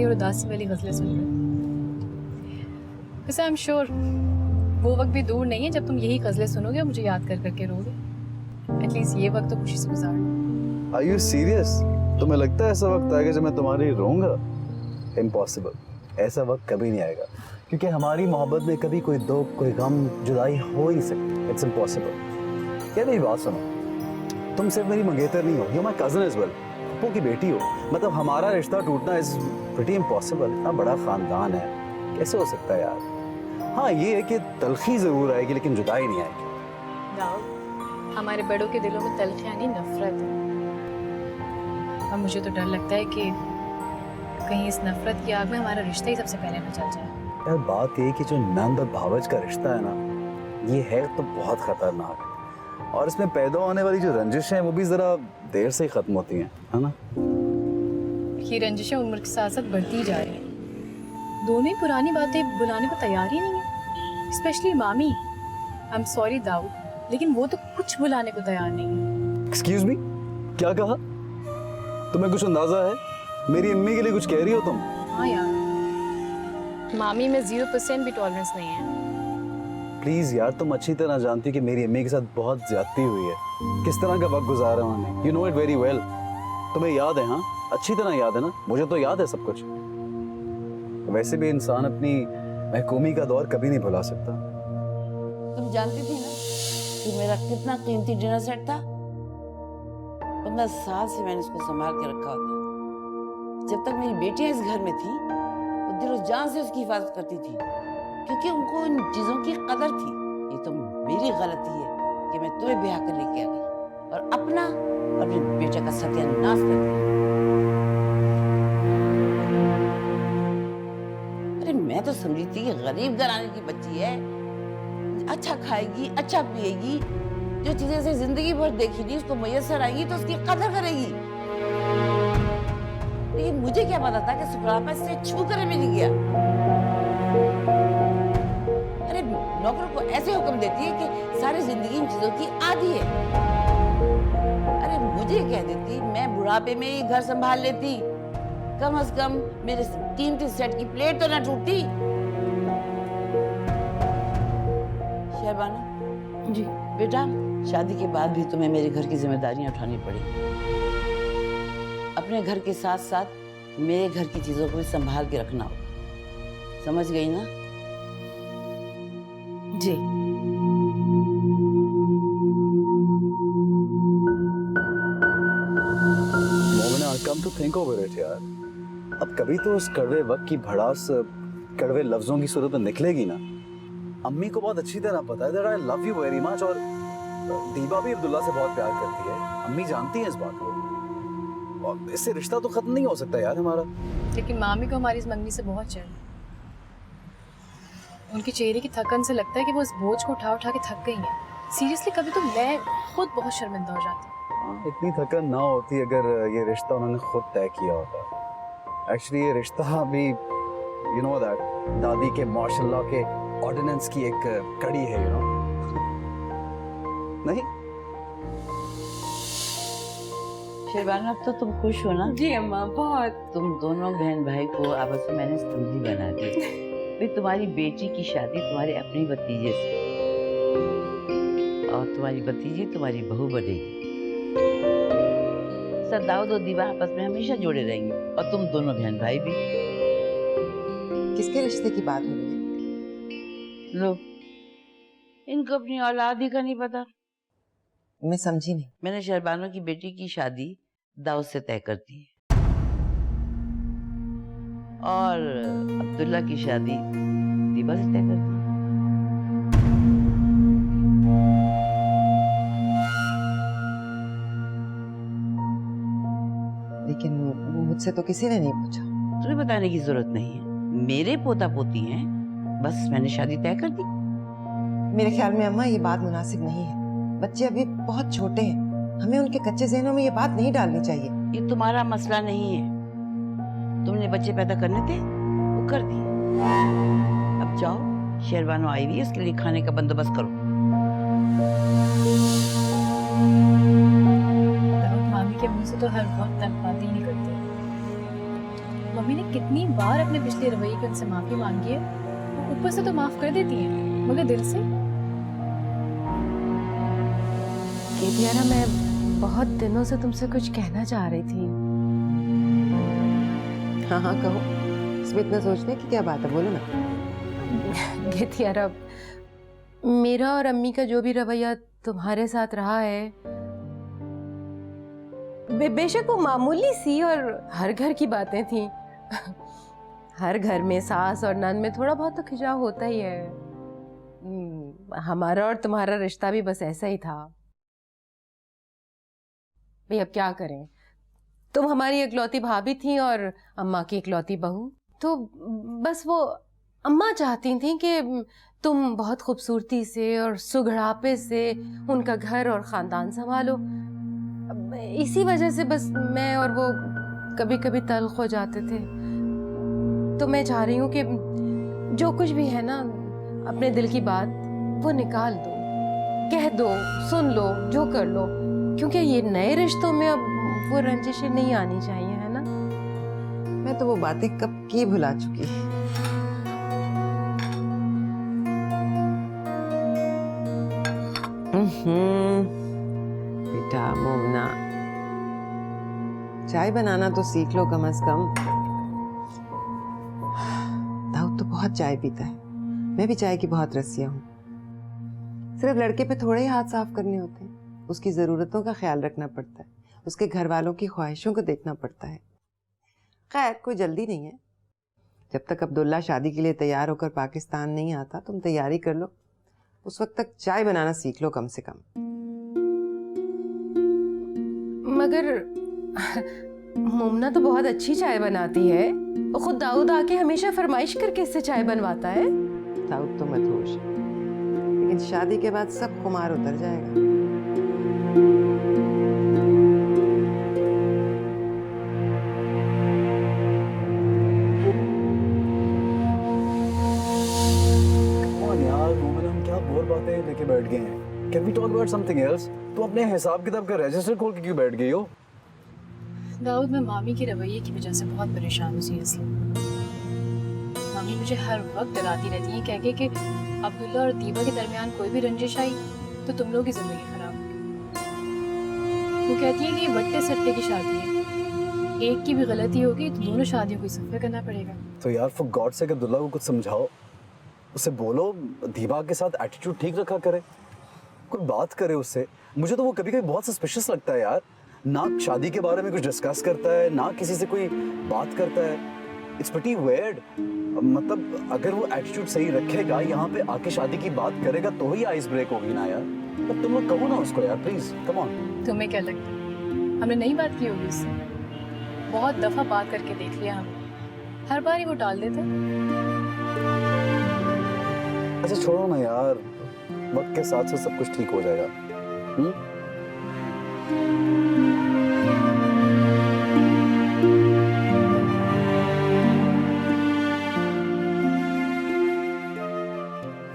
और उदासी वाली गजलें सुनकर। वैसे आई एम श्योर वो वक्त भी दूर नहीं है जब तुम यही गजलें सुनोगे और मुझे याद कर करके रोगे। एटलीस्ट ये वक्त तो खुशी से गुजार लो। Are you serious? तुम्हें लगता है ऐसा वक्त आएगा जब मैं तुम्हारे लिए रोऊंगा? Impossible. ऐसा वक्त कभी नहीं आएगा क्योंकि हमारी मोहब्बत में कभी कोई दुख, कोई गम, जुदाई हो ही नहीं सकती। It's impossible. क्या मेरी बात सुनो, तुम सिर्फ मेरी मंगेतर नहीं हो, you're my cousin as well. Pappu की बेटी हो, मतलब हमारा रिश्ता टूटना is pretty impossible. इतना बड़ा खानदान है, कैसे हो सकता है यार? हाँ ये है कि तलखी जरूर आएगी लेकिन जुदाई नहीं आएगी। दाऊद, हमारे बड़ों के दिलों में तलखी यानी नफरत है और मुझे तो डर लगता है कि कहीं इस नफरत की आग में हमारा रिश्ता ही सबसे पहले न जल जाए। यार बात ये है कि जो नंद और भावज का रिश्ता है ना, ये है तो बहुत खतरनाक है और इसमें पैदा होने वाली जो रंजिशें हैं वो भी जरा देर से ही खत्म होती हैं, है ना? ये रंजिशें उम्र के साथ साथ बढ़ती ही जा रही हैं। दोनों ही पुरानी बातें बुलाने को तैयार ही नहीं है, स्पेशली मामी। आई एम सॉरी दाऊद, लेकिन वो तो कुछ बुलाने को तैयार नहीं है। एक्सक्यूज मी, क्या कहा? तुम्हें कुछ अंदाजा है? मेरी अम्मी के लिए कुछ कह रही हो तुम? हाँ यार, मामी में 0% भी टॉलरेंस नहीं है। प्लीज यार, तुम अच्छी तरह जानती हो कि मेरी अम्मी के साथ बहुत ज्यादती हुई है, किस तरह का वक्त गुजारा उन्होंने। You know it very well. तुम्हें याद है? हाँ अच्छी तरह याद है ना? मुझे तो याद है सब कुछ। वैसे भी इंसान अपनी महकूमी का दौर कभी नहीं भुला सकता। तुम जानती थी ना कि मेरा कितना कीमती डिनर सेट था। 15 साल से मैंने इसको संभाल के रखा होता। जब तक मेरी बेटियां इस घर में थी वो दिलो जान से उसकी हिफाजत करती थी क्योंकि उनको इन चीजों की कदर थी। ये तो मेरी गलती है कि मैं तुम्हें ब्याह कर लेके आ गई और अपना और अपने बेटे का सत्यानाश कर दिया। अरे मैं तो समझी थी कि गरीब घराने की बच्ची है, अच्छा खाएगी, अच्छा पिएगी, जो चीजें से जिंदगी भर देखी नहीं उसको मुयस्सर आएगी तो उसकी कदर करेगी। लेकिन मुझे क्या पता था कि सुखरापा से छू कर मिल गया। अरे नौकरों को ऐसे हुक्म देती है कि सारी जिंदगी इन चीजों की आदी है। अरे मुझे कह देती मैं बुढ़ापे में ही घर संभाल लेती, कम से कम मेरे कीमती सेट की प्लेट तो ना टूटती। शहबाना जी बेटा, शादी के बाद भी तुम्हें मेरे घर की जिम्मेदारियां उठानी पड़ेगी। अपने घर के साथ साथ मेरे घर की चीजों को भी संभाल के रखना होगा, समझ गई ना? जी। Momina, come to think over it यार, अब कभी तो उस कड़वे वक्त की भड़ास कड़वे लफ्जों की सूरत में निकलेगी ना। अम्मी को बहुत अच्छी तरह पता है that I love you very much और दीबा भी अब्दुल्ला से बहुत प्यार करती है। अम्मी जानती हैं इस बात को और इससे रिश्ता तो खत्म नहीं हो सकता यार हमारा। लेकिन मामी को हमारी इस मंगनी से बहुत चैन। उनके चेहरे की थकन से लगता है कि वो इस बोझ को उठा उठा के थक गई हैं। सीरियसली कभी तो मैं खुद बहुत शर्मिंदा हो जाती हूँ। इतनी थकन ना होती अगर ये रिश्ता उन्होंने खुद तय किया होता। एक्चुअली ये रिश्ता भी यू नो दैट दादी के मार्शल लॉ के ऑर्डिनेंस की एक कड़ी है, यू नो। नहीं शहबाना, अब तो तुम खुश हो ना? जी अम्मा, बहुत। तुम दोनों बहन भाई को आपस में मैंने समझी बना दी। भाई तुम्हारी बेटी की शादी तुम्हारे अपने भतीजे से और तुम्हारी भतीजी तुम्हारी बहू बनेगी। सर दाऊद और दीवा आपस में हमेशा जुड़े रहेंगे और तुम दोनों बहन भाई भी। किसके रिश्ते की बात हो रही है? लो, इनको अपनी औलाद ही का नहीं पता। मैं समझी नहीं। मैंने शहबानों की बेटी की शादी दाऊद से तय कर दी है और अब्दुल्ला की शादी दीबा से तय कर दी। लेकिन मुझसे तो किसी ने नहीं पूछा। तुम्हें बताने की जरूरत नहीं है, मेरे पोता पोती हैं, बस मैंने शादी तय कर दी। मेरे ख्याल में अम्मा ये बात मुनासिब नहीं है। बच्चे अभी बहुत छोटे हैं, हमें उनके कच्चे ज़हनों में ये बात नहीं डालनी चाहिए। ये तुम्हारा मसला नहीं है, तुमने बच्चे पैदा करने थे वो कर दिए। अब जाओ, शेरवानो आई हुई है, उसके लिए खाने का बंदोबस्त करो। मामी के मुंह से तो हर वक्त तन बात ही नहीं करती। मम्मी ने कितनी बार अपने पिछले रवैये की उनसे माफी मांगी है, वो ऊपर से तो माफ कर देती हैं, मगर दिल से। केतियाना, मैं बहुत दिनों से तुमसे कुछ कहना चाह रही थी। हाँ हाँ कहो, इसमें इतना सोचने की क्या बात है, बोलो ना। केतियाना, मेरा और अम्मी का जो भी रवैया तुम्हारे साथ रहा है, बेशक वो मामूली सी और हर घर की बातें थी। हर घर में सास और नंद में थोड़ा बहुत तो खिंचाव होता ही है। हमारा और तुम्हारा रिश्ता भी बस ऐसा ही था। भाई अब क्या करें, तुम हमारी इकलौती भाभी थी और अम्मा की इकलौती बहू, तो बस वो अम्मा चाहती थी कि तुम बहुत खूबसूरती से और सुघड़ापे से उनका घर और खानदान संभालो। इसी वजह से बस मैं और वो कभी कभी तल्ख हो जाते थे। तो मैं चाह रही हूँ कि जो कुछ भी है ना, अपने दिल की बात वो निकाल दो, कह दो, सुन लो, जो कर लो, क्योंकि ये नए रिश्तों में अब वो रंजिशें नहीं आनी चाहिए, है ना। मैं तो वो बातें कब की भुला चुकी। बेटा मोमना, चाय बनाना तो सीख लो कम से कम। दाऊद तो बहुत चाय पीता है, मैं भी चाय की बहुत रसिया हूँ। सिर्फ लड़के पे थोड़े ही हाथ साफ करने होते हैं, उसकी जरूरतों का ख्याल रखना पड़ता है, उसके घर वालों की ख्वाहिशों को देखना पड़ता है। खैर कोई जल्दी नहीं है, जब तक अब्दुल्ला शादी के लिए तैयार होकर पाकिस्तान नहीं आता तुम तैयारी कर लो, उस वक्त तक चाय बनाना सीख लो कम से कम। मगर मोमना तो बहुत अच्छी चाय बनाती है, खुद दाऊद आके हमेशा फरमाइश करके इससे चाय बनवाता है। दाऊद तो मदहोश है, लेकिन शादी के बाद सब खुमार उतर जाएगा। बातें लेके बैठ गए हैं। Can we talk about something else? तो अपने हिसाब किताब का रजिस्टर खोल के क्यों बैठ गई हो? दाऊद, मैं मामी के रवैये की वजह से बहुत परेशान हूँ सीरियसली। मामी मुझे हर वक्त डराती रहती है, कह के कि अब्दुल्ला और दीबा के दरमियान कोई भी रंजिश आई तो तुम लोग की जिंदगी खराब होगी। वो कहती है कि ये बट्टे सट्टे की शादी है, एक की भी गलती होगी तो दोनों शादियों को सफर करना पड़ेगा। तो यार फॉर गॉड से अब्दुल्ला को कुछ समझाओ, उसे बोलो दीबा के साथ एटीट्यूड ठीक रखा करे, कोई बात करे उससे। मुझे तो वो कभी कभी बहुत सस्पिशियस लगता है यार, ना शादी के बारे में कुछ डिस्कस करता है, ना किसी से कोई बात करता है। It's pretty weird. मतलब अगर वो एटीट्यूड सही रखेगा, यहाँ पे आके शादी की बात करेगा तो ही आइस ब्रेक होगी ना यार। अब तुम लोग कहो ना उसको यार, प्लीज कम ऑन। तुम्हें क्या लगता है हमने नहीं बात की होगी उससे? बहुत दफा बात करके देख लिया हमने, हर बार ही वो टाल देते। अच्छा छोड़ो ना यार, वक्त के साथ सब कुछ ठीक हो जाएगा।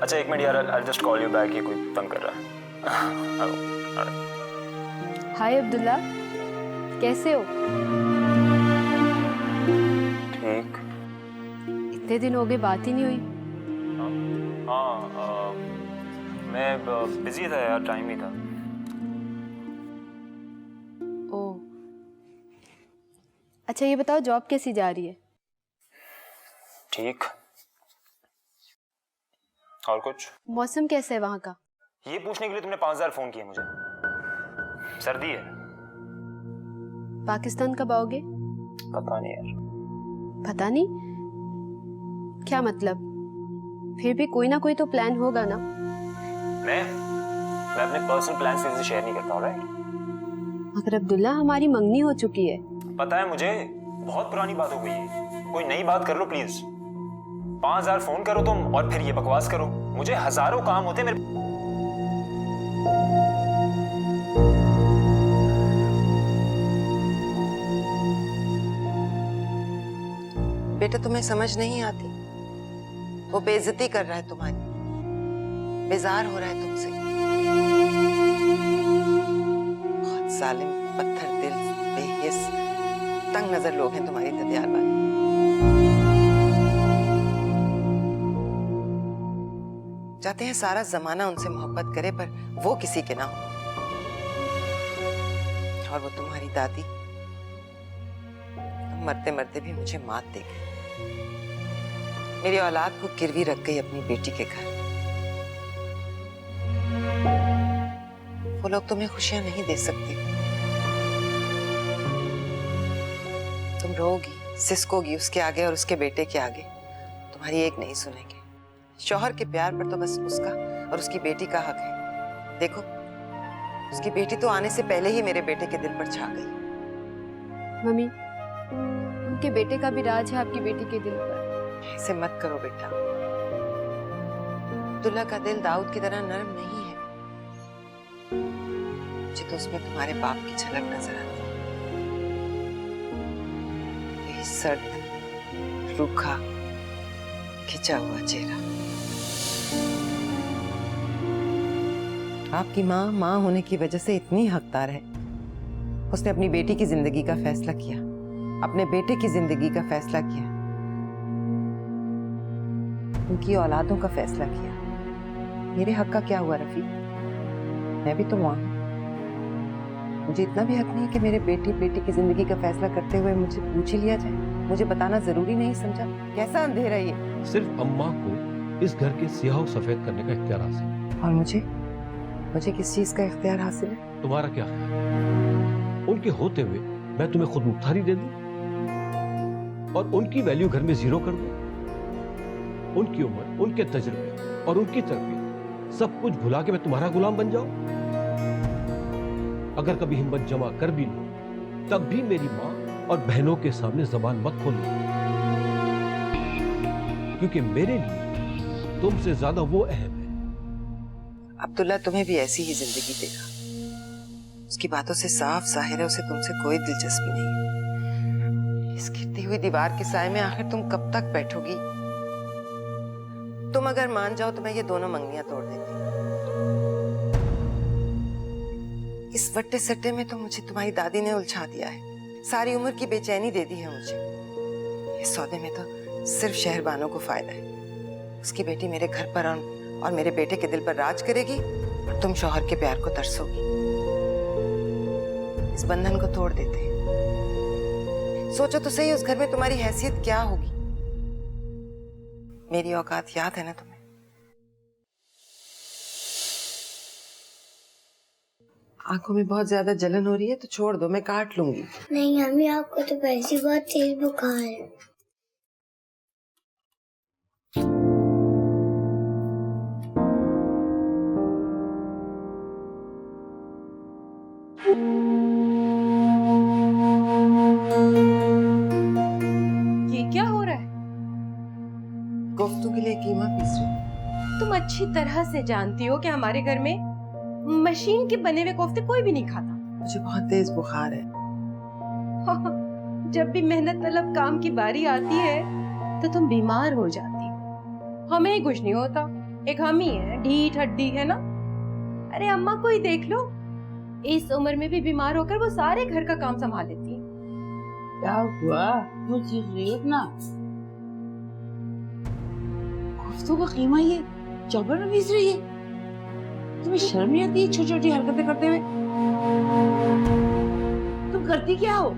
अच्छा एक मिनट यार, I'll just call you back, ये कोई तंग कर रहा है। हाय अब्दुल्ला, कैसे हो? ठीक। इतने दिन हो गए, बात ही नहीं हुई। हाँ, मैं बिजी था यार, टाइम ही था। ओह, अच्छा ये बताओ जॉब कैसी जा रही है? ठीक। और कुछ? मौसम कैसा है वहाँ का? ये पूछने के लिए तुमने 5000 फोन किए मुझे। सर्दी है। पाकिस्तान कब आओगे? पता नहीं यार। पता नहीं? क्या मतलब? फिर भी कोई ना कोई तो प्लान होगा ना? मैं अपने पर्सनल प्लान से शेयर नहीं करता, ऑलराइट? मगर अब्दुल्ला, हमारी मंगनी हो चुकी है। पता है मुझे, बहुत पुरानी बात हो गई है, कोई नई बात कर लो प्लीज। 5000 फोन करो तुम और फिर ये बकवास करो। मुझे हजारों काम होते मेरे। बेटा तुम्हें समझ नहीं आती, वो बेइज्जती कर रहा है तुम्हारी, बेजार हो रहा है तुमसे। बहुत जालिम, पत्थर दिल, बेहिस, तंग नजर लोग हैं तुम्हारी ददियार वाले। चाहते हैं सारा जमाना उनसे मोहब्बत करे पर वो किसी के ना हो। और वो तुम्हारी दादी मरते मरते भी मुझे मात दे गई, मेरी औलाद को गिरवी रख गई अपनी बेटी के घर। वो लोग तुम्हें खुशियां नहीं दे सकते। तुम रोगी सिसकोगी उसके आगे और उसके बेटे के आगे, तुम्हारी एक नहीं सुनेंगे। शौहर के प्यार पर तो बस उसका और उसकी बेटी का हक है। देखो उसकी बेटी तो आने से पहले ही मेरे बेटे के दिल पर छा गई। मम्मी, उनके बेटे का भी राज है आपकी बेटी के दिल पर। ऐसे मत करो बेटा, अब्दुल्ला का दिल दाऊद की तरह नरम नहीं है। मुझे तो उसमें तुम्हारे बाप की झलक नजर आती है। यही सर्द, रूखा, खिंचा हुआ चेहरा। आपकी माँ होने की वजह से इतनी हकदार है। उसने अपनी बेटी की जिंदगी का फैसला किया, अपने बेटे की जिंदगी का फैसला किया, उनकी औलादों का फैसला किया। मेरे हक का क्या हुआ रफी? मैं भी तो माँ हूं। मुझे इतना भी हक नहीं कि मेरे बेटी की जिंदगी का फैसला करते हुए मुझे पूछ ही लिया जाए? मुझे बताना जरूरी नहीं समझा? कैसा अंधेरा ये? सिर्फ अम्मा को इस घर के सियाह और सफेद करने का इख्तियार हासिल है। और मुझे किस चीज का इख्तियार हासिल है? तुम्हारा क्या ख्याल? उनके होते हुए मैं तुम्हें खुद मुख्तारी दे दूं और उनकी वैल्यू घर में जीरो कर दूं? उनकी उम्र, उनके तजुर्बे और उनकी तरबियत सब कुछ भुला के मैं तुम्हारा गुलाम बन जाऊं? अगर कभी हिम्मत जमा कर भी लो तब भी मेरी माँ और बहनों के सामने जबान मत खोलो, क्योंकि मेरे लिए तुमसे ज्यादा वो अहम है। अब्दुल्ला तुम्हें भी ऐसी ही जिंदगी देगा। उसकी बातों से साफ जाहिर है उसे तुमसे कोई दिलचस्पी नहीं है। इस गिरती हुई दीवार के साए में आखिर तुम कब तक बैठोगी? तुम अगर मान जाओ तो मैं ये दोनों मंगनियां तोड़ देती। इस वट्टे सट्टे में तो मुझे तुम्हारी दादी ने उलझा दिया है, सारी उम्र की बेचैनी दे दी है मुझे। इस सौदे में तो सिर्फ शहरबानों को फायदा है। उसकी बेटी मेरे घर पर और मेरे बेटे के दिल पर राज करेगी और तुम शौहर के प्यार को तरसोगी। इस बंधन को तोड़ देते हैं। सोचो तो सही, उस घर में तुम्हारी हैसियत क्या होगी? मेरी औकात याद है ना तुम्हें? आंखों में बहुत ज्यादा जलन हो रही है तो छोड़ दो, मैं काट लूंगी। नहीं अम्मी, आपको तो वैसे ही बहुत तेज बुखार है। ये क्या हो रहा है? कोफ्तों के लिए कीमा पीस रही हूँ। तुम अच्छी तरह से जानती हो कि हमारे घर में मशीन के बने हुए कोफ्ते कोई भी नहीं खाता। मुझे बहुत तेज बुखार है। जब भी मेहनत तलब काम की बारी आती है तो तुम बीमार हो जाती हो। हमें ही कुछ नहीं होता, एक हम ही है, ढीठ हड्डी है ना। अरे अम्मा को ही देख लो, इस उम्र में भी बीमार होकर वो सारे घर का काम संभाल लेती है। क्या हुआ? क्यों चीख रही हो इतना? कोफ्तों का कीमा ये चौपर में पीस रही है? तुम्हें शर्म नहीं आती छोटी छोटी हरकतें करते हुए? तुम करती क्या हो?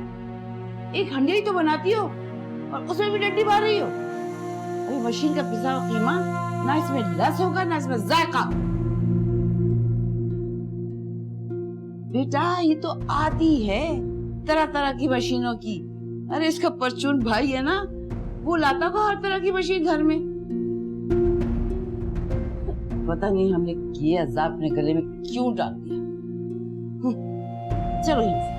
एक हंडी तो बनाती हो और उसमें भी डंडी मार रही हो। अभी मशीन का पिसा हुआ कीमा ना इसमें लस होगा ना इसमें जायका। बेटा ये तो आदि है तरह तरह की मशीनों की। अरे इसका परचून भाई है ना, वो लाता को हर तरह की मशीन घर में। पता नहीं हमने ये अजाब अपने गले में क्यों डाल दिया। चलो यहाँ से।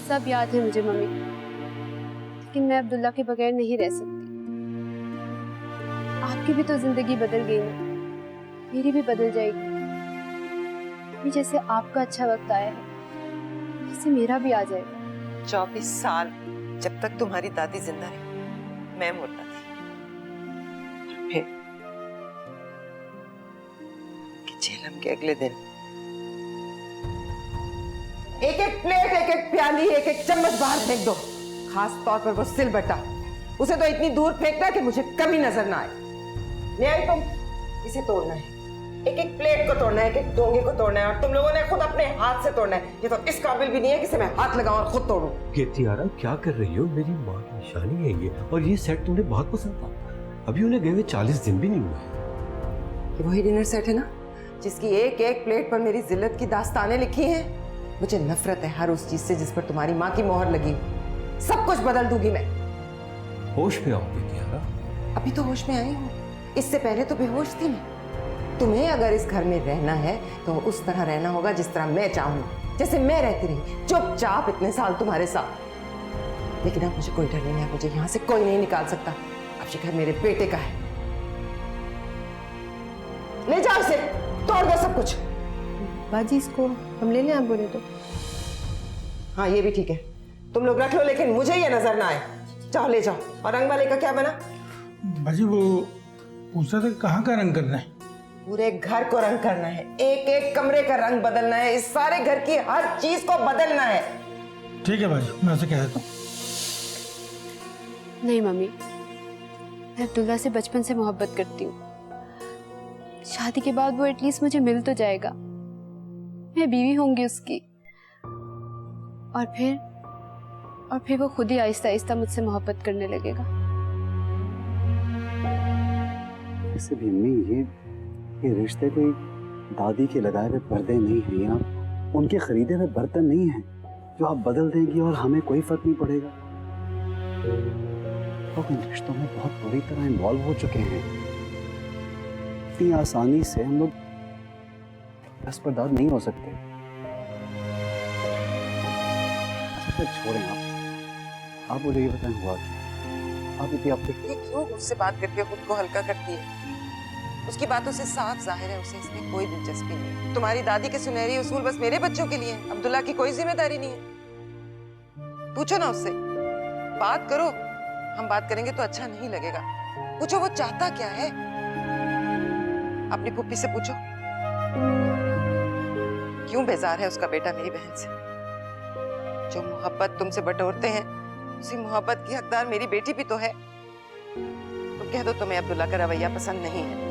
सब याद है मुझे मम्मी, लेकिन मैं अब्दुल्ला के बगैर नहीं रह सकती। आपकी भी तो जिंदगी बदल गई है, मेरी भी बदल जाएगी। अभी जैसे आपका अच्छा वक्त आया है वैसे मेरा भी आ जाएगा। 24 साल जब तक तुम्हारी दादी जिंदा रही मैं मुर्दा थी। फिर कि झेलम के अगले दिन एक एक प्लेट, एक एक प्याली, एक एक चम्मच बाहर फेंक दो। खास तौर पर वो सिलबट्टा, उसे तो इतनी दूर फेंकना कि मुझे कभी नजर ना आए। ले आई तुम, इसे तोड़ना है। एक एक प्लेट को तोड़ना है, एक एक डोंगे को तोड़ना है, और तुम लोगों ने खुद अपने हाथ से तोड़ना है। ये तो इस काबिल भी नहीं है कि इसे मैं हाथ लगाऊं और खुद तोड़ूं। ये तियारा क्या कर रही हो? मेरी माँ की निशानी है ये, और ये सेट तुम्हें बहुत पसंद था। अभी उन्हें गए हुए 40 दिन भी नहीं हुए। ये वही डिनर सेट है ना जिसकी एक एक प्लेट पर मेरी जिल्लत की दास्तानें लिखी हैं। मुझे नफरत है हर उस चीज से जिस पर तुम्हारी माँ की मोहर लगी। सब कुछ बदल दूंगी मैं। होश में आओगे तियारा? अभी तो होश में आई हूँ, इससे पहले तो बेहोश थी मैं। तुम्हें अगर इस घर में रहना है तो उस तरह रहना होगा जिस तरह मैं चाहूँ, जैसे मैं रहती रही चुपचाप इतने साल तुम्हारे साथ। लेकिन अब मुझे कोई डर नहीं है, मुझे यहाँ से कोई नहीं निकाल सकता। अब ये घर मेरे बेटे का है। ले जाओ इसे, तोड़ दो सब कुछ। बाजी इसको हम ले लें, आप बोले तो। हाँ ये भी ठीक है, तुम लोग रख लो, लेकिन मुझे ये नजर ना आए। जाओ ले जाओ। और रंग वाले का क्या बना? बाजी वो पूछ रहा था कहाँ का रंग करना है? पूरे घर को रंग करना है, एक एक कमरे का रंग बदलना है, इस सारे घर की हर चीज को बदलना है। ठीक है बाजी, मैं उसे कह देता हूँ। नहीं मम्मी, मैं अब्दुल्ला से बचपन से मोहब्बत करती हूँ। शादी के बाद वो एटलीस्ट मुझे मिल तो जाएगा, मैं बीवी होंगी उसकी। और फिर वो खुद ही आहिस्ता आहिस्ता मुझसे मोहब्बत करने लगेगा। इससे भी अम्मी, ये रिश्ते कोई दादी के लगाए हुए पर्दे नहीं हैं, या उनके खरीदे हुए बर्तन नहीं हैं जो आप बदल देंगी और हमें कोई फर्क नहीं पड़ेगा। तो इन रिश्तों में बहुत बुरी तरह इन्वॉल्व हो चुके हैं। इतनी आसानी से हम लोग असरदार नहीं हो सकते। छोड़ें आप मुझे ये बताएं हुआ क्या? आप इतनी अपने क्यों मुझसे बात करके खुद को हल्का करती है? उसकी बातों से साफ जाहिर है उसे इसमें कोई दिलचस्पी नहीं। तुम्हारी दादी के सुनहरी उसूल बस मेरे बच्चों के लिए हैं, अब्दुल्ला की कोई जिम्मेदारी नहीं है। पूछो ना उससे, बात करो। हम बात करेंगे तो अच्छा नहीं लगेगा। पूछो वो चाहता क्या है, अपनी पुप्पी से पूछो। क्यों बेजार है उसका बेटा मेरी बहन से? जो मोहब्बत तुमसे बटोरते हैं उसी मोहब्बत की हकदार मेरी बेटी भी तो है। तुम कह दो तुम्हें अब्दुल्ला का रवैया पसंद नहीं है,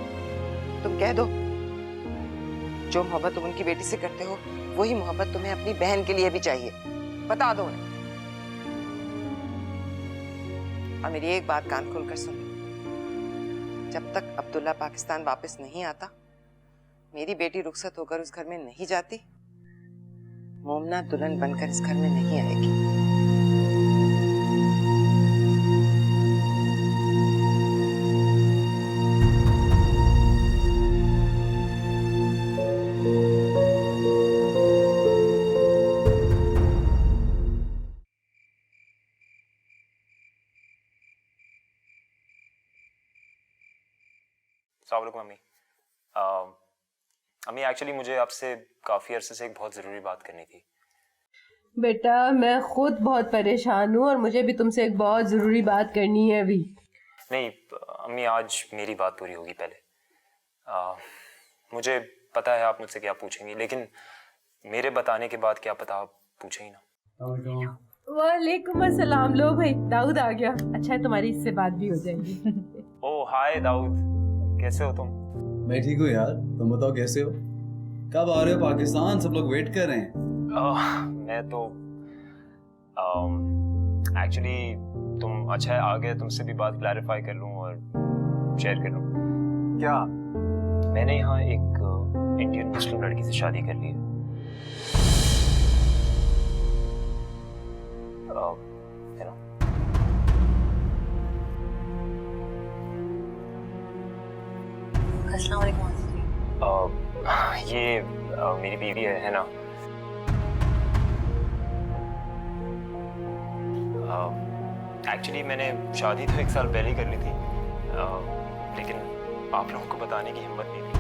तुम कह दो जो मोहब्बत तुम उनकी बेटी से करते हो वही मोहब्बत तुम्हें अपनी बहन के लिए भी चाहिए। बता दो उन्हें। और मेरी एक बात कान खोलकर सुन, जब तक अब्दुल्ला पाकिस्तान वापस नहीं आता, मेरी बेटी रुखसत होकर उस घर में नहीं जाती, मोमना दुल्हन बनकर इस घर में नहीं आएगी। अस्सलाम वालेकुम अम्मी। अम्मी एक्चुअली मुझे आपसे काफ़ी अरसे से एक बहुत ज़रूरी बात करनी थी। बेटा मैं खुद बहुत परेशान हूँ और मुझे भी तुमसे एक बहुत ज़रूरी बात करनी है अभी। नहीं अम्मी, आज मेरी बात पूरी होगी पहले। मुझे पता है आप मुझसे क्या पूछेंगी, लेकिन मेरे बताने के बाद क्या पता आप पूछे ही ना। वालेकुम अस्सलाम। लो भाई, दाऊद आ गया। अच्छा है तुम्हारी इससे बात भी हो जाएगी। ओह हाय दाऊद, कैसे हो तुम? मैं ठीक हूँ यार, तुम बताओ कैसे हो? कब आ रहे हो पाकिस्तान? सब लोग वेट कर रहे हैं। मैं तो एक्चुअली तुम अच्छा है आ गए, तुमसे भी बात क्लैरिफाई कर लूँ और शेयर कर लूँ। क्या? मैंने यहाँ एक इंडियन मुस्लिम लड़की से शादी कर ली है। ये मेरी बीवी है ना। एक्चुअली मैंने शादी तो 1 साल पहले ही कर ली थी, लेकिन आप लोगों को बताने की हिम्मत नहीं थी।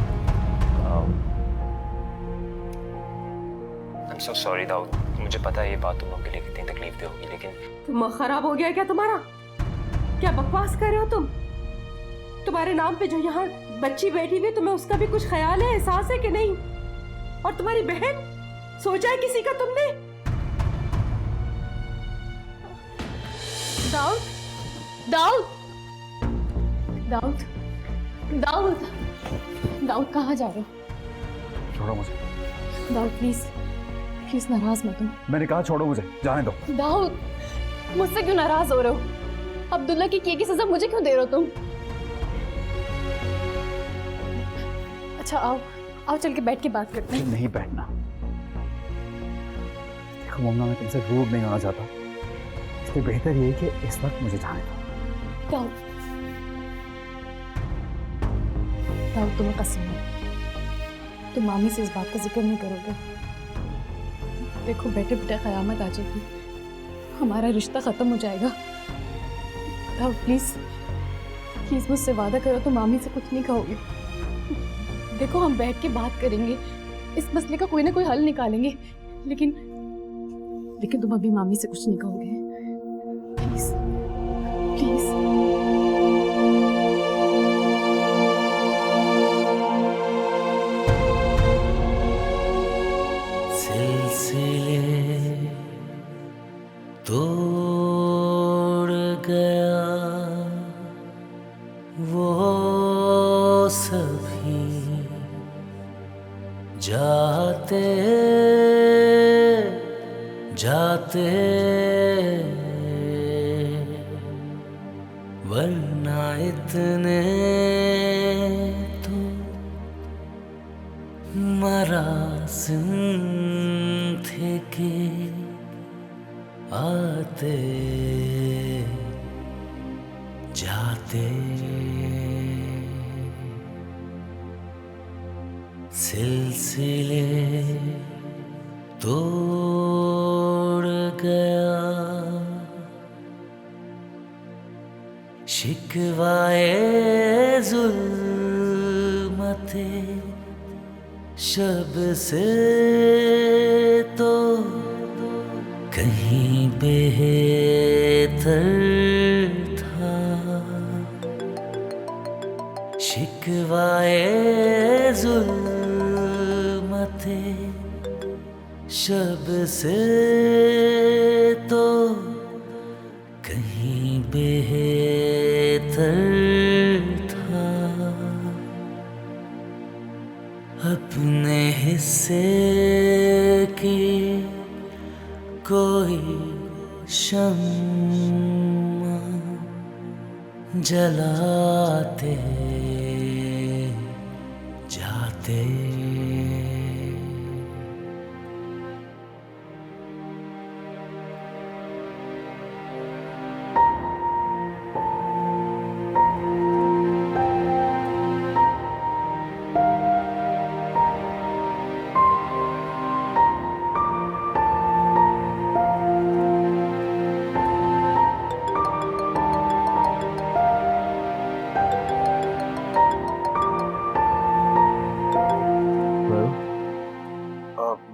I'm so sorry दाऊद, मुझे पता है ये बात तुम लोगों के लिए कितनी तकलीफ दे होगी, लेकिन तुम खराब हो गया क्या तुम्हारा? क्या बकवास कर रहे हो तुम? तुम्हारे नाम पे जो यहाँ बच्ची बैठी हुई, तुम्हें उसका भी कुछ ख्याल है, एहसास है कि नहीं? और तुम्हारी बहन, सोचा है किसी का तुमने? दाऊद, दाऊद, दाऊद, दाऊद, दाऊद कहाँ जा रहे हो? छोड़ो मुझे। दाऊद प्लीज, प्लीज नाराज मत हो। मैंने कहा छोड़ो मुझे, जाने दो। दाऊद, मुझसे क्यों नाराज हो रहे हो? अब्दुल्ला की किए की सजा मुझे क्यों दे रहे हो तुम? अच्छा आओ, आओ चल के बैठ के बात करते हैं। नहीं बैठना। देखो मोमना, मैं तुमसे रूड नहीं होना चाहता, इसलिए बेहतर ये है कि इस वक्त मुझे जाने दो। दाऊद, दाऊद तुम्हें कसम है, तुम मामी से इस बात का जिक्र नहीं करोगे। देखो बेटे बेटे क़यामत आ जाएगी, हमारा रिश्ता खत्म हो जाएगा। दाऊद प्लीज, प्लीज मुझसे वादा करो, तुम मामी से कुछ नहीं कहोगे। देखो हम बैठ के बात करेंगे, इस मसले का कोई ना कोई हल निकालेंगे, लेकिन लेकिन तुम अभी मामी से कुछ नहीं कहोगे, प्लीज प्लीज। सिलसिले तोड़ गया वो सभी जाते जाते, वरना इतने तो मरासिम थे कि आते जाते। सिलसिले तोड़ गया शिकवाए जुल्मते शब से तो कहीं बेहतर था। शिकवाए जुल्मते शब से तो कहीं बेहतर था। अपने हिस्से की कोई शम्मा जलाते जाते।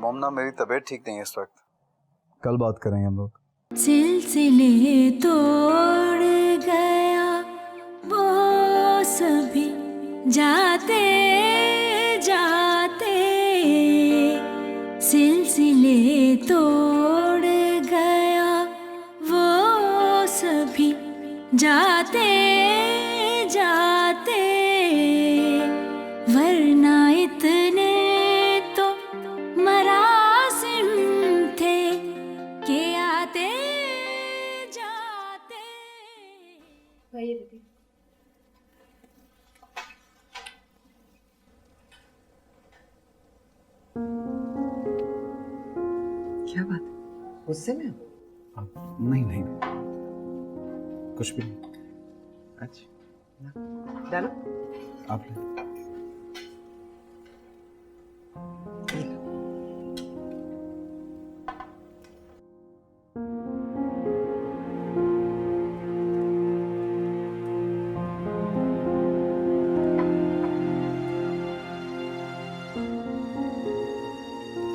मोमना, मेरी तबीयत ठीक नहीं है इस वक्त, कल बात करेंगे हम लोग। सिलसिले तोड़ गया वो सभी जाते जाते। सिलसिले तोड़ गया वो सभी जाते जाते, वरना इतने तो मरासिम थे के आते जाते। दीदी क्या बात है, गुस्से में हो? नहीं नहीं, कुछ भी नहीं। अच्छा डालो। आप ले।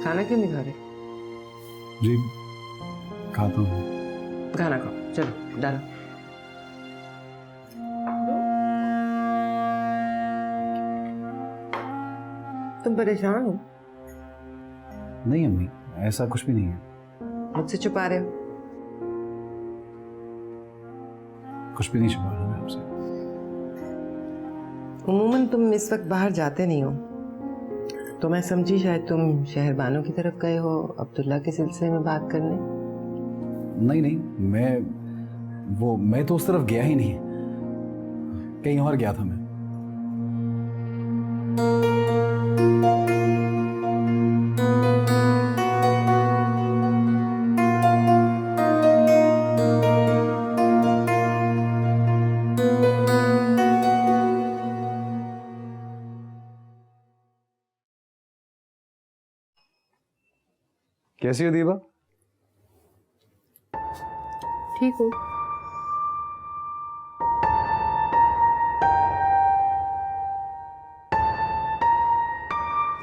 खाना क्यों नहीं खा रहे? जी खाता हूँ। खाना खाओ, चलो डालो। तुम परेशान हो? नहीं अम्मी, ऐसा कुछ भी नहीं है। मुझसे छुपा रहे हो? कुछ भी नहीं छुपा रहा मैं आपसे। उम्मूमन तुम इस वक्त बाहर जाते नहीं हो, तो मैं समझी शायद तुम शहरबानों की तरफ गए हो अब्दुल्ला के सिलसिले में बात करने। नहीं नहीं, मैं तो उस तरफ गया ही नहीं, कहीं और गया था मैं। कैसी हो दीवा? ठीक हो?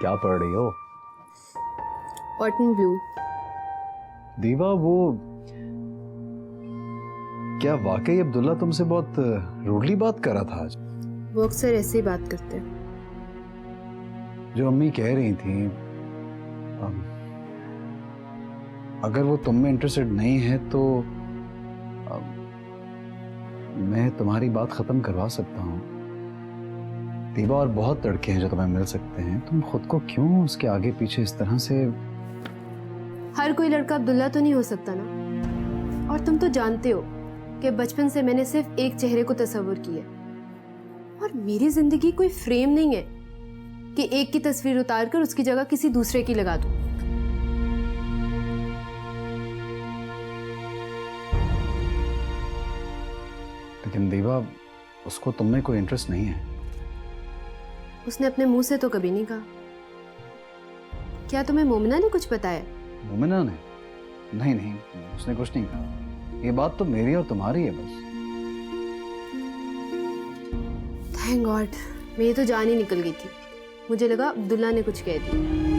क्या पढ़ रही हो? Orton blue. दीवा, वो क्या वाकई अब्दुल्ला तुमसे बहुत रूडली बात कर रहा था आज? वो अक्सर ऐसे ही बात करते हैं। जो अम्मी कह रही थी, अगर वो तुम में इंटरेस्टेड नहीं है तो मैं तुम्हारी बात खत्म करवा सकता हूँ। दीवा, और बहुत लड़के हैं जो तुम्हें मिल सकते हैं, तुम खुद को क्यों उसके आगे पीछे इस तरह से? हर कोई लड़का अब्दुल्ला तो नहीं हो सकता ना। और तुम तो जानते हो कि बचपन से मैंने सिर्फ एक चेहरे को तस्वीर किया, और मेरी जिंदगी कोई फ्रेम नहीं है कि एक की तस्वीर उतार कर उसकी जगह किसी दूसरे की लगा दूं। लेकिन दीवा, उसको तुम में कोई इंटरेस्ट नहीं है। उसने अपने मुंह से तो कभी नहीं कहा। क्या तुम्हें मोमिना ने कुछ बताया? मोमिना ने? नहीं नहीं, उसने कुछ नहीं कहा। ये बात तो मेरी और तुम्हारी है बस। थैंक गॉड, मेरी तो जान ही निकल गई थी। मुझे लगा अब्दुल्ला ने कुछ कह दिया।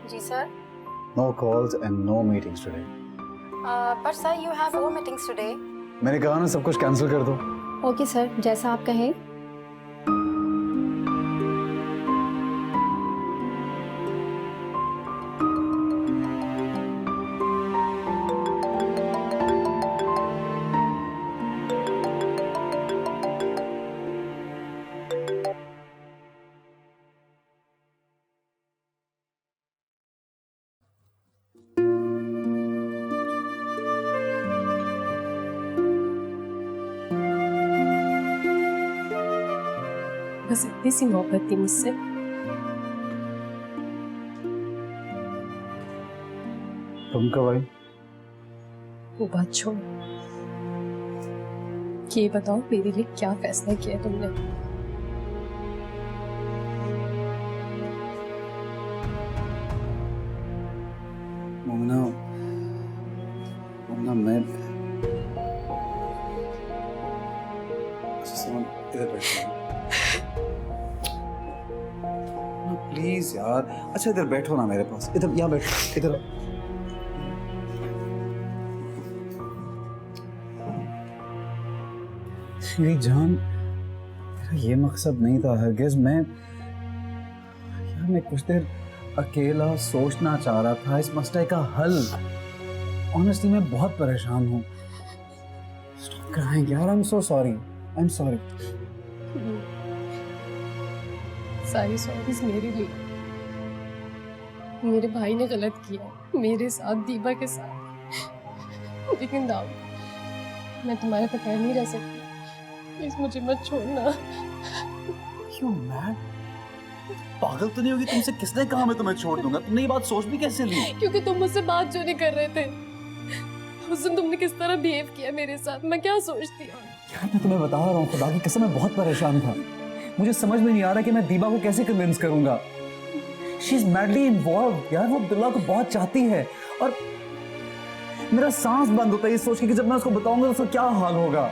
जी sir. No calls and no meetings today. पर sir you have 4 meetings today. मैंने कहा ना, सब कुछ कैंसिल कर दो। ओके सर, जैसा आप कहें। बस इतनी सी मोहब्बत थी मुझसे। तुम कब आई? वो बात छोड़, ये बताओ मेरे लिए क्या फैसला किया तुमने? मोमिना, मैं इधर बैठो प्लीज यार। अच्छा इधर बैठो ना मेरे पास, इधर यहाँ बैठो, इधर। मेरी जान, मेरा ये मकसद नहीं था हरगिज़। मैं कुछ देर अकेला सोचना चाह रहा था इस मसले का हल। ऑनेस्टली मैं बहुत परेशान हूँ। स्टॉप क्राइंग यार, I am so sorry, I am sorry. सारी सॉरीज मेरे लिए। मेरे भाई ने गलत किया मेरे साथ, दीपा के साथ। लेकिन दाऊद, मैं तुम्हारे बगैर नहीं रह सकती। प्लीज मुझे मत छोड़ना। क्यों मैड? पागल तो नहीं होगी? तुमसे किसने कहा मैं तुम्हें छोड़ दूंगा? तुमने ये बात सोच भी कैसे ली? क्योंकि तुम मुझसे बात जो नहीं कर रहे थे। उस दिन तुमने किस तरह बिहेव किया मेरे साथ, मैं क्या सोचती हूँ। यार मैं तुम्हें बता रहा हूँ, खुदा की कसम मैं बहुत परेशान था। मुझे समझ में नहीं आ रहा कि मैं दीबा को कैसे कन्विंस करूंगा। शी इज मैडली इन्वॉल्व यार, वो अब्दुल्ला को बहुत चाहती है और मेरा सांस बंद होता है ये सोच के कि जब मैं उसको बताऊंगा तो उसका क्या हाल होगा।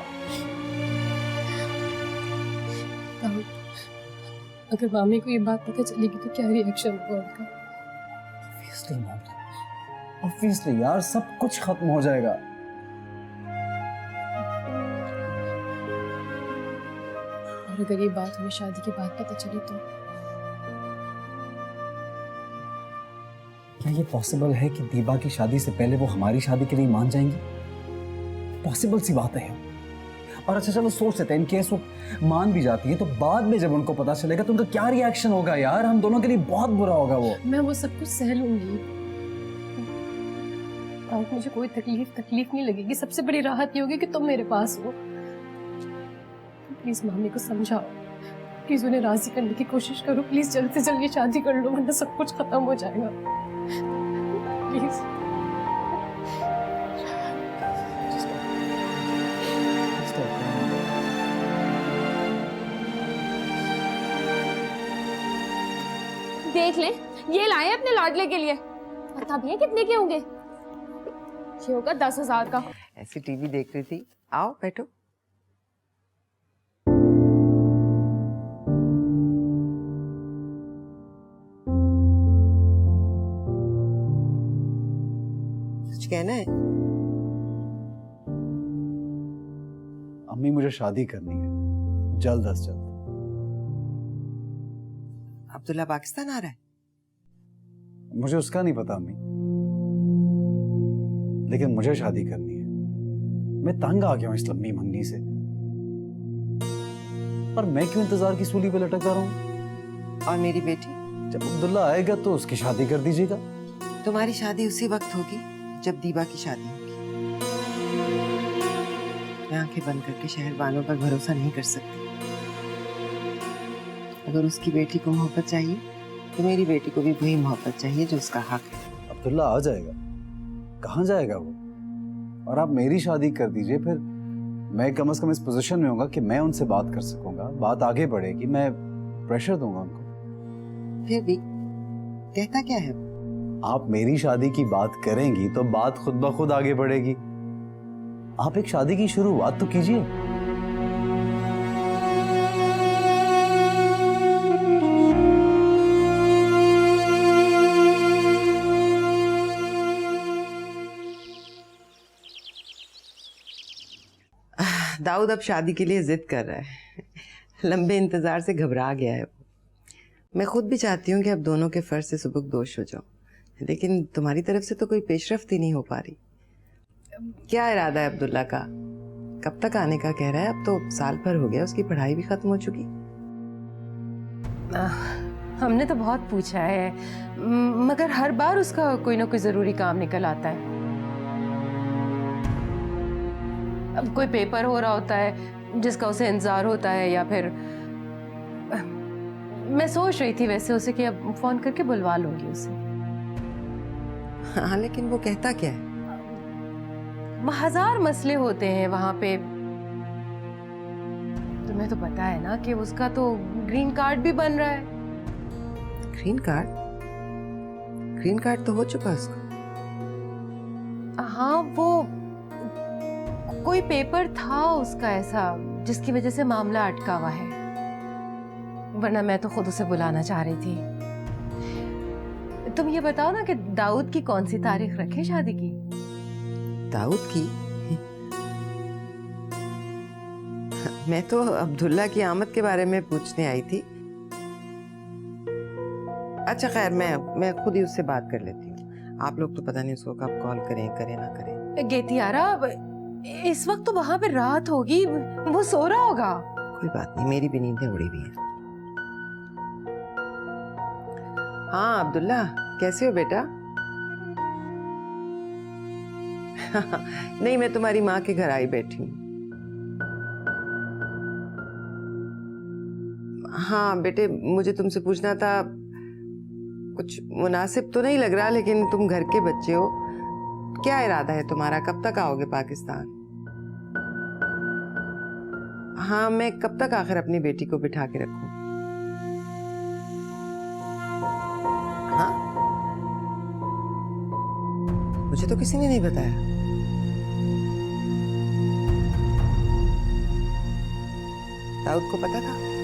अगर मामी को ये बात पता चलेगी तो क्या रिएक्शन होगा उनका? ऑब्वियसली यार सब कुछ खत्म हो जाएगा। और अगर ये बात हमें शादी के बाद पता चली तो? क्या ये पॉसिबल है कि दीबा की शादी से पहले वो हमारी शादी के लिए मान जाएंगी? पॉसिबल सी बात है। और अच्छा चलो सोच लेते हैं, इन केस वो मान भी जाती है तो बाद में जब उनको पता चलेगा तो उनका क्या रिएक्शन होगा यार, हम दोनों के लिए बहुत बुरा होगा वो। मैं वो सब कुछ सह लूंगी और मुझे कोई तकलीफ नहीं लगेगी। सबसे बड़ी राहत ये होगी कि तुम मेरे पास हो। प्लीज मामी को समझाओ, प्लीज उन्हें राजी करने की कोशिश करो, प्लीज जल्द से जल्द ये शादी कर लो वरना सब कुछ खत्म हो जाएगा। प्लीज देख ले, ये लाए अपने लाडले के लिए। पता भी है कितने के होंगे? ये होगा 10,000 का। ऐसी टीवी देख रही थी, आओ बैठो। कुछ कहना है? अम्मी मुझे शादी करनी है जल्द अज जल्द। अब्दुल्ला पाकिस्तान आ रहा है? मुझे उसका नहीं पता अम्मी, लेकिन मुझे शादी करनी है। मैं तंग आ गया हूं इस लंबी मंगनी से। पर मैं क्यों इंतजार की सूली पे लटका रहा हूं? और मेरी बेटी? जब अब्दुल्ला आएगा तो उसकी शादी कर दीजिएगा। तुम्हारी शादी उसी वक्त होगी जब दीबा की शादी होगी। मैं आंखें बंद करके शहर वालों पर भरोसा नहीं कर सकती। अगर उसकी बेटी को मोहब्बत चाहिए तो मेरी बेटी को भी वही मोहब्बत चाहिए जो उसका हक है। अब्दुल्ला आ जाएगा, कहाँ जाएगा वो? और आप मेरी शादी कर दीजिए, फिर मैं कम से कम इस पोजीशन में होगा कि मैं उनसे बात कर सकूंगा, बात आगे बढ़ेगी, मैं प्रेशर दूंगा उनको। फिर भी कहता क्या है? आप मेरी शादी की बात करेंगी तो बात खुद ब खुद आगे बढ़ेगी। आप एक शादी की शुरुआत तो कीजिए। दाऊद अब शादी के लिए जिद कर रहा है। लंबे इंतजार से घबरा गया है। मैं खुद भी चाहती हूँ कि अब दोनों के फर्ज से सुबुकदोश हो जाओ, लेकिन तुम्हारी तरफ से तो कोई पेशरफ्त ही नहीं हो पा रही। क्या इरादा है अब्दुल्ला का? कब तक आने का कह रहा है? अब तो साल भर हो गया, उसकी पढ़ाई भी खत्म हो चुकी। हमने तो बहुत पूछा है, मगर हर बार उसका कोई ना कोई जरूरी काम निकल आता है। अब कोई पेपर हो रहा होता है जिसका उसे इंतजार होता है, या फिर मैं सोच रही थी वैसे उसे कि अब फोन करके बुलवा लूंगी उसे। हाँ, लेकिन वो कहता क्या है? हजार मसले होते हैं वहां पे। तुम्हें तो पता है ना कि उसका तो ग्रीन कार्ड भी बन रहा है। Green card? ग्रीन कार्ड तो हो चुका उसका। हाँ, वो कोई पेपर था उसका ऐसा जिसकी वजह से मामला अटका हुआ है, वरना मैं तो खुद उसे बुलाना चाह रही थी। तुम ये बताओ ना कि दाऊद की कौन सी तारीख रखे शादी की? दाऊद की? मैं तो अब्दुल्ला की आमद के बारे में पूछने आई थी। अच्छा खैर, मैं खुद ही उससे बात कर लेती हूँ। आप लोग तो पता नहीं उसको कब कॉल करें ना करें। गेतियारा, इस वक्त तो वहां पे रात होगी, वो सो रहा होगा। कोई बात नहीं, मेरी भी नींदें उड़ी हुई हैं। हाँ अब्दुल्ला, कैसे हो बेटा? नहीं, मैं तुम्हारी माँ के घर आई बैठी हूँ। हाँ बेटे, मुझे तुमसे पूछना था, कुछ मुनासिब तो नहीं लग रहा, लेकिन तुम घर के बच्चे हो क्या इरादा है तुम्हारा? कब तक आओगे पाकिस्तान? हाँ, मैं कब तक आखिर अपनी बेटी को बिठा के रखूं? हाँ, मुझे तो किसी ने नहीं बताया। दाऊद को पता था?